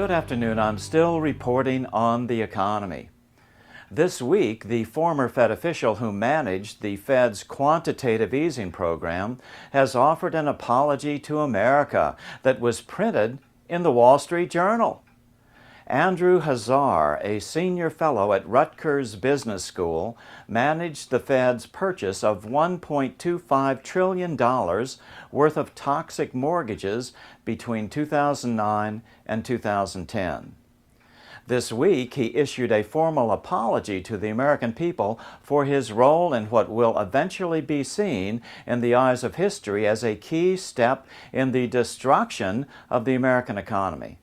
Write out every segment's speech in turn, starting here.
Good afternoon. I'm still reporting on the economy. This week, the former Fed official who managed the Fed's quantitative easing program has offered an apology to America that was printed in the Wall Street Journal. Andrew Hazar, a senior fellow at Rutgers Business School, managed the Fed's purchase of $1.25 trillion worth of toxic mortgages between 2009 and 2010. This week, he issued a formal apology to the American people for his role in what will eventually be seen in the eyes of history as a key step in the destruction of the American economy.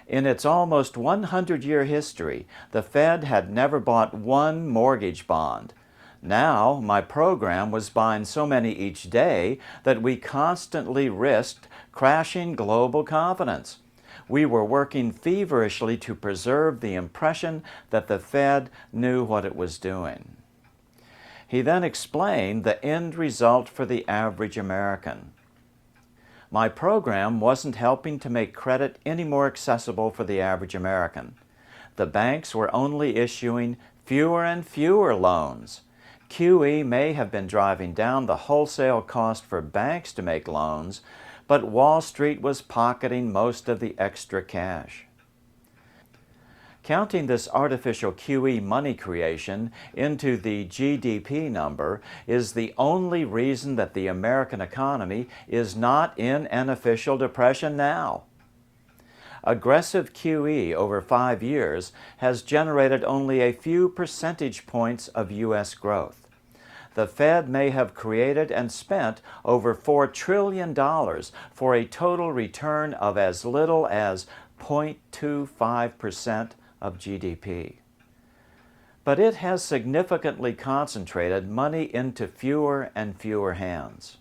In its almost 100-year history, the Fed had never bought one mortgage bond. Now, my program was buying so many each day that we constantly risked crashing global confidence. We were working feverishly to preserve the impression that the Fed knew what it was doing. He then explained the end result for the average American. My program wasn't helping to make credit any more accessible for the average American. The banks were only issuing fewer and fewer loans. QE may have been driving down the wholesale cost for banks to make loans, but Wall Street was pocketing most of the extra cash. Counting this artificial QE money creation into the GDP number is the only reason that the American economy is not in an official depression now. Aggressive QE over 5 years has generated only a few percentage points of U.S. growth. The Fed may have created and spent over $4 trillion for a total return of as little as 0.25% of GDP. But it has significantly concentrated money into fewer and fewer hands.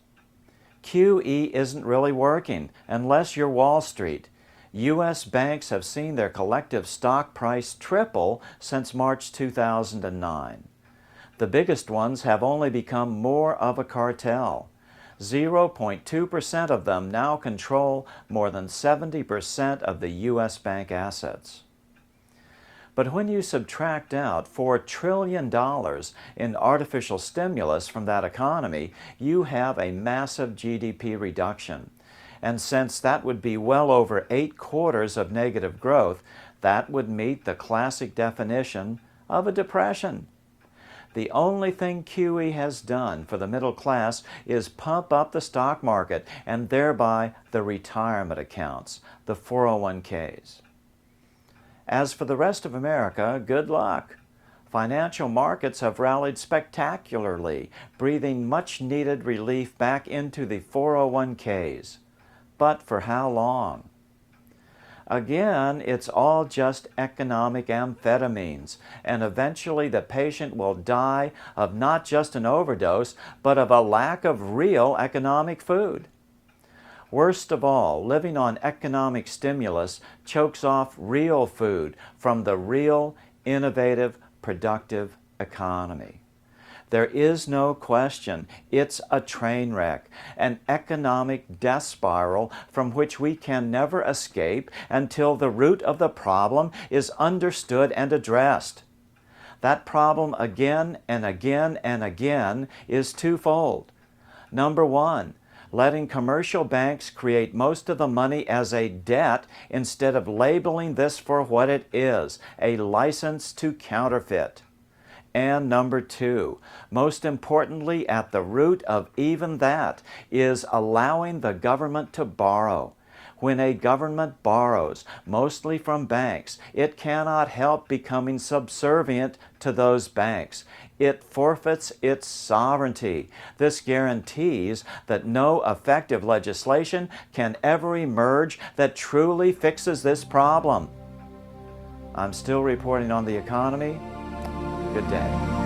QE isn't really working unless you're Wall Street. U.S. banks have seen their collective stock price triple since March 2009. The biggest ones have only become more of a cartel. 0.2% of them now control more than 70% of the U.S. bank assets. But when you subtract out $4 trillion in artificial stimulus from that economy, you have a massive GDP reduction. And since that would be well over 8 quarters of negative growth, that would meet the classic definition of a depression. The only thing QE has done for the middle class is pump up the stock market and thereby the retirement accounts, the 401ks. As for the rest of America, good luck. Financial markets have rallied spectacularly, breathing much-needed relief back into the 401ks. But for how long? Again, it's all just economic amphetamines, and eventually the patient will die of not just an overdose, but of a lack of real economic food. Worst of all, living on economic stimulus chokes off real food from the real, innovative, productive economy. There is no question it's a train wreck, an economic death spiral from which we can never escape until the root of the problem is understood and addressed. That problem again and again and again is twofold. Number one, letting commercial banks create most of the money as a debt instead of labeling this for what it is, a license to counterfeit. And number two, most importantly, at the root of even that is allowing the government to borrow. When a government borrows, mostly from banks, it cannot help becoming subservient to those banks. It forfeits its sovereignty. This guarantees that no effective legislation can ever emerge that truly fixes this problem. I'm still reporting on the economy. Good day.